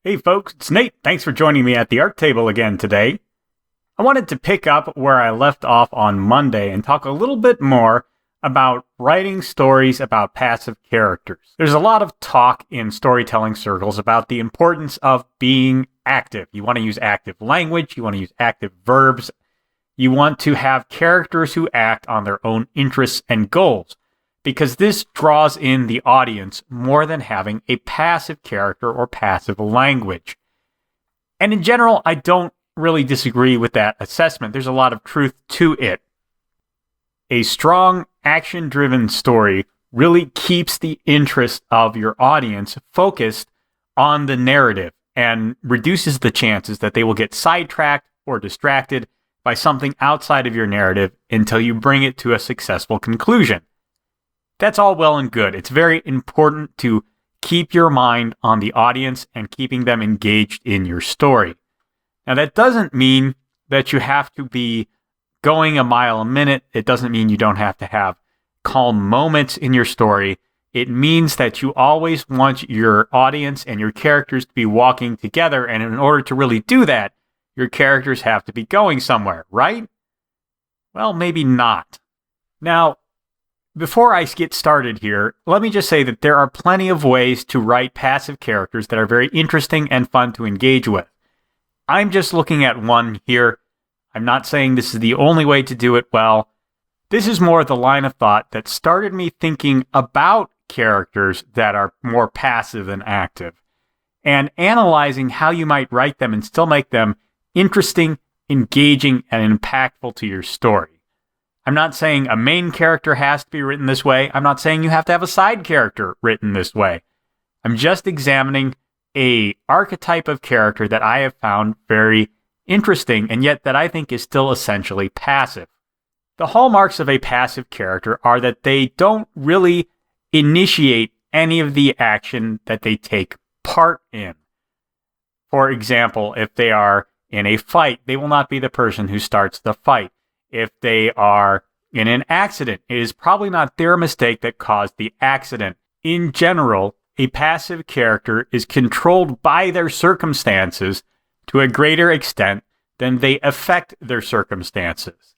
Hey folks, it's Nate. Thanks for joining me at the art table again today. I wanted to pick up where I left off on Monday and talk a little bit more about writing stories about passive characters. There's a lot of talk in storytelling circles about the importance of being active. You want to use active language, you want to use active verbs, you want to have characters who act on their own interests and goals, because this draws in the audience more than having a passive character or passive language. And in general, I don't really disagree with that assessment. There's a lot of truth to it. A strong, action-driven story really keeps the interest of your audience focused on the narrative and reduces the chances that they will get sidetracked or distracted by something outside of your narrative until you bring it to a successful conclusion. That's all well and good. It's very important to keep your mind on the audience and keeping them engaged in your story. Now, that doesn't mean that you have to be going a mile a minute. It doesn't mean you don't have to have calm moments in your story. It means that you always want your audience and your characters to be walking together, and in order to really do that, your characters have to be going somewhere, right? Well, maybe not. Now, before I get started here, let me just say that there are plenty of ways to write passive characters that are very interesting and fun to engage with. I'm just looking at one here. I'm not saying this is the only way to do it well. This is more the line of thought that started me thinking about characters that are more passive than active, and analyzing how you might write them and still make them interesting, engaging, and impactful to your story. I'm not saying a main character has to be written this way. I'm not saying you have to have a side character written this way. I'm just examining an archetype of character that I have found very interesting, and yet that I think is still essentially passive. The hallmarks of a passive character are that they don't really initiate any of the action that they take part in. For example, if they are in a fight, they will not be the person who starts the fight. If they are in an accident, it is probably not their mistake that caused the accident. In general, a passive character is controlled by their circumstances to a greater extent than they affect their circumstances.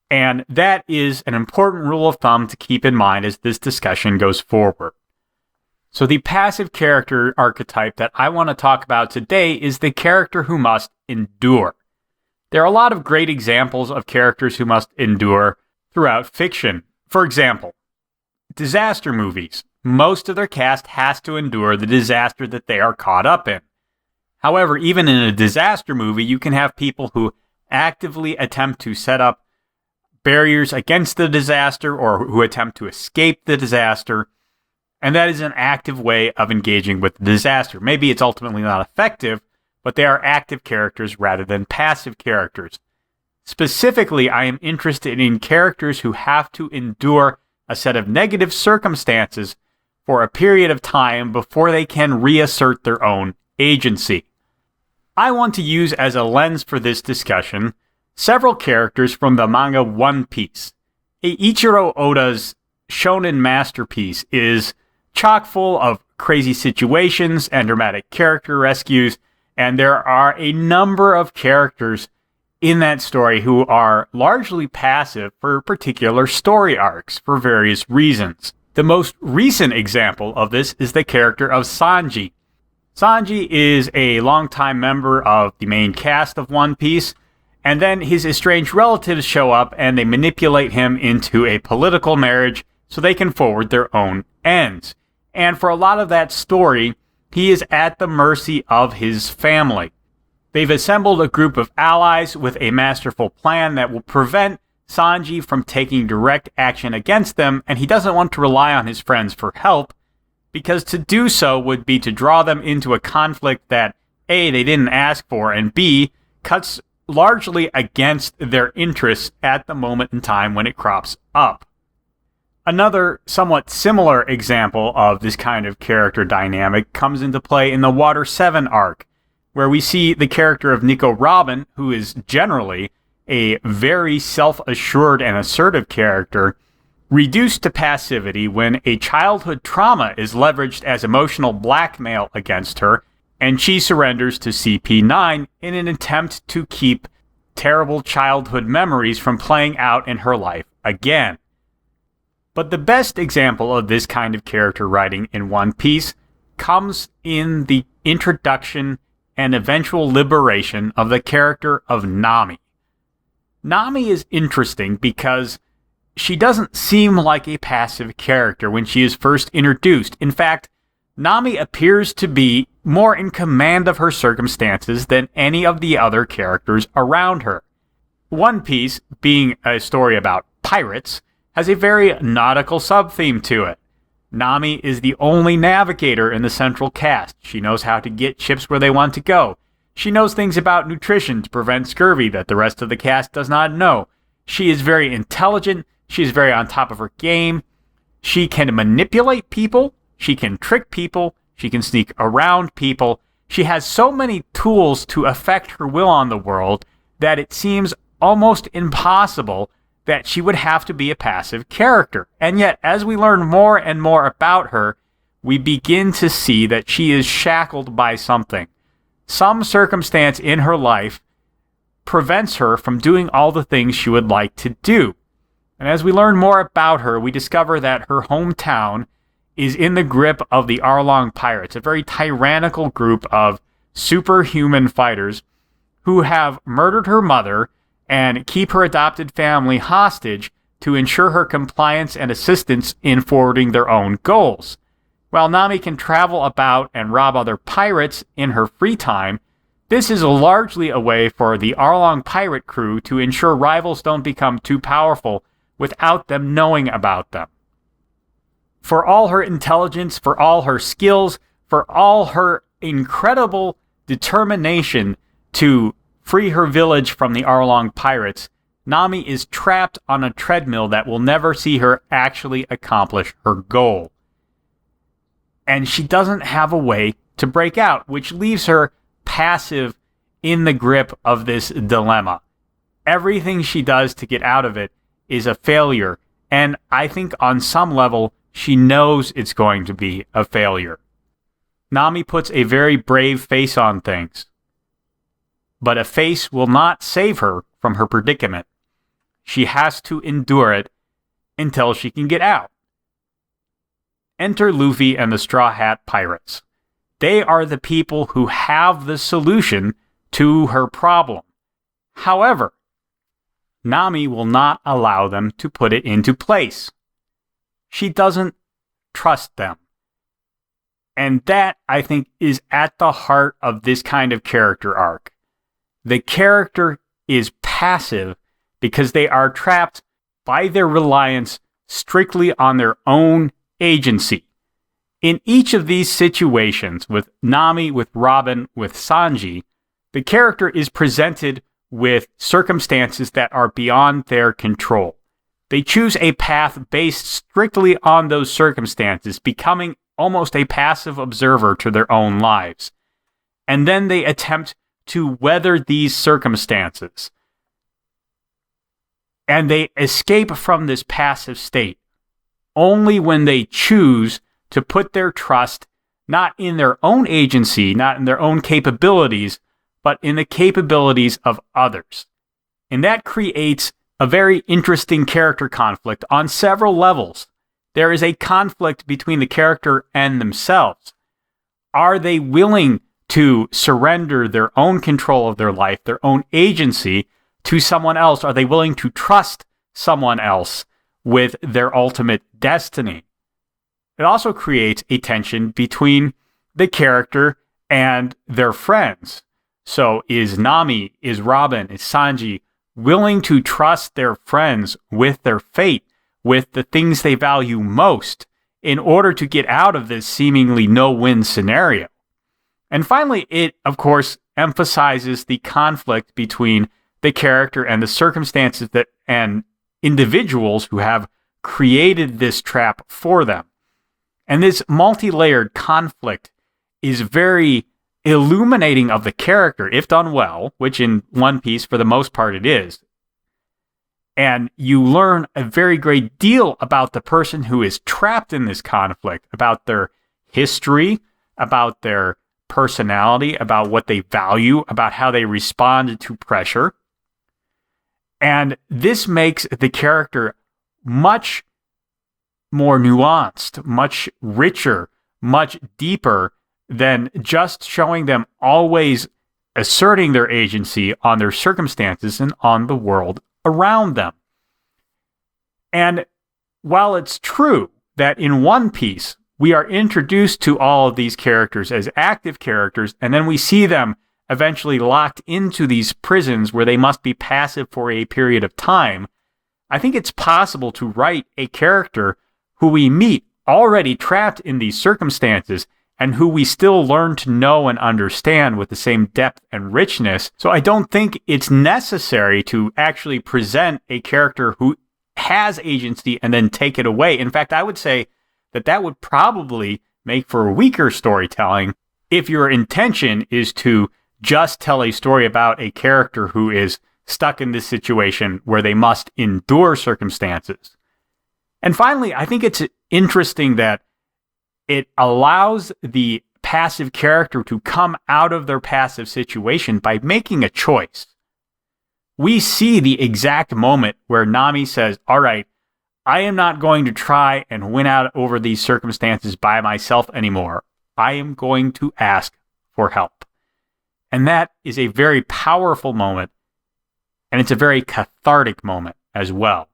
And that is an important rule of thumb to keep in mind as this discussion goes forward. So the passive character archetype that I want to talk about today is the character who must endure. There are a lot of great examples of characters who must endure throughout fiction. For example, disaster movies. Most of their cast has to endure the disaster that they are caught up in. However, even in a disaster movie, you can have people who actively attempt to set up barriers against the disaster or who attempt to escape the disaster, and that is an active way of engaging with the disaster. Maybe it's ultimately not effective, but they are active characters rather than passive characters. Specifically, I am interested in characters who have to endure a set of negative circumstances for a period of time before they can reassert their own agency. I want to use as a lens for this discussion several characters from the manga One Piece. Eiichiro Oda's shonen masterpiece is chock full of crazy situations and dramatic character rescues, and there are a number of characters in that story who are largely passive for particular story arcs for various reasons. The most recent example of this is the character of Sanji. Sanji is a longtime member of the main cast of One Piece, and then his estranged relatives show up and they manipulate him into a political marriage so they can forward their own ends. And for a lot of that story, he is at the mercy of his family. They've assembled a group of allies with a masterful plan that will prevent Sanji from taking direct action against them, and he doesn't want to rely on his friends for help, because to do so would be to draw them into a conflict that A, they didn't ask for, and B, cuts largely against their interests at the moment in time when it crops up. Another somewhat similar example of this kind of character dynamic comes into play in the Water 7 arc, where we see the character of Nico Robin, who is generally a very self-assured and assertive character, reduced to passivity when a childhood trauma is leveraged as emotional blackmail against her, and she surrenders to CP9 in an attempt to keep terrible childhood memories from playing out in her life again. But the best example of this kind of character writing in One Piece comes in the introduction and eventual liberation of the character of Nami. Nami is interesting because she doesn't seem like a passive character when she is first introduced. In fact, Nami appears to be more in command of her circumstances than any of the other characters around her. One Piece, being a story about pirates, has a very nautical sub-theme to it. Nami is the only navigator in the central cast. She knows how to get ships where they want to go. She knows things about nutrition to prevent scurvy that the rest of the cast does not know. She is very intelligent. She is very on top of her game. She can manipulate people. She can trick people. She can sneak around people. She has so many tools to affect her will on the world that it seems almost impossible that she would have to be a passive character. And yet, as we learn more and more about her, we begin to see that she is shackled by something. Some circumstance in her life prevents her from doing all the things she would like to do. And as we learn more about her, we discover that her hometown is in the grip of the Arlong Pirates, a very tyrannical group of superhuman fighters who have murdered her mother and keep her adopted family hostage to ensure her compliance and assistance in forwarding their own goals. While Nami can travel about and rob other pirates in her free time, this is largely a way for the Arlong pirate crew to ensure rivals don't become too powerful without them knowing about them. For all her intelligence, for all her skills, for all her incredible determination to free her village from the Arlong pirates, Nami is trapped on a treadmill that will never see her actually accomplish her goal. And she doesn't have a way to break out, which leaves her passive in the grip of this dilemma. Everything she does to get out of it is a failure, and I think on some level she knows it's going to be a failure. Nami puts a very brave face on things, but a face will not save her from her predicament. She has to endure it until she can get out. Enter Luffy and the Straw Hat Pirates. They are the people who have the solution to her problem. However, Nami will not allow them to put it into place. She doesn't trust them. And that, I think, is at the heart of this kind of character arc. The character is passive because they are trapped by their reliance strictly on their own agency. In each of these situations, with Nami, with Robin, with Sanji, the character is presented with circumstances that are beyond their control. They choose a path based strictly on those circumstances, becoming almost a passive observer to their own lives. And then they attempt to weather these circumstances. And they escape from this passive state only when they choose to put their trust not in their own agency, not in their own capabilities, but in the capabilities of others. And that creates a very interesting character conflict on several levels. There is a conflict between the character and themselves. Are they willing to surrender their own control of their life, their own agency, to someone else? Are they willing to trust someone else with their ultimate destiny? It also creates a tension between the character and their friends. So is Nami, is Robin, is Sanji willing to trust their friends with their fate, with the things they value most, in order to get out of this seemingly no-win scenario? And finally, it, of course, emphasizes the conflict between the character and the circumstances that and individuals who have created this trap for them. And this multi-layered conflict is very illuminating of the character, if done well, which in One Piece, for the most part, it is. And you learn a very great deal about the person who is trapped in this conflict, about their history, about their personality, about what they value, about how they respond to pressure. And this makes the character much more nuanced, much richer, much deeper than just showing them always asserting their agency on their circumstances and on the world around them. And while it's true that in One Piece, we are introduced to all of these characters as active characters, and then we see them eventually locked into these prisons where they must be passive for a period of time, I think it's possible to write a character who we meet already trapped in these circumstances and who we still learn to know and understand with the same depth and richness. So I don't think it's necessary to actually present a character who has agency and then take it away. In fact, I would say that that would probably make for weaker storytelling if your intention is to just tell a story about a character who is stuck in this situation where they must endure circumstances. And finally, I think it's interesting that it allows the passive character to come out of their passive situation by making a choice. We see the exact moment where Nami says, all right, I am not going to try and win out over these circumstances by myself anymore. I am going to ask for help. And that is a very powerful moment, and it's a very cathartic moment as well.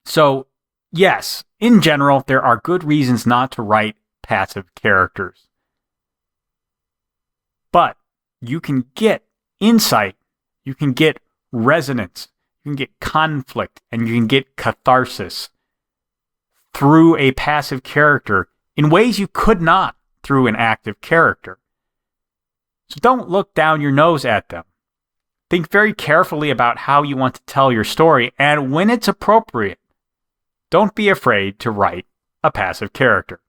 So, yes, in general, there are good reasons not to write passive characters. But you can get insight, you can get resonance, you can get conflict, and you can get catharsis through a passive character in ways you could not through an active character. So don't look down your nose at them. Think very carefully about how you want to tell your story, and when it's appropriate, don't be afraid to write a passive character.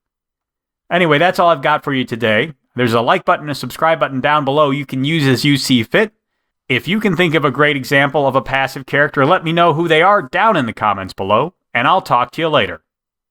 Anyway, that's all I've got for you today. There's a like button and a subscribe button down below you can use as you see fit. If you can think of a great example of a passive character, let me know who they are down in the comments below, and I'll talk to you later.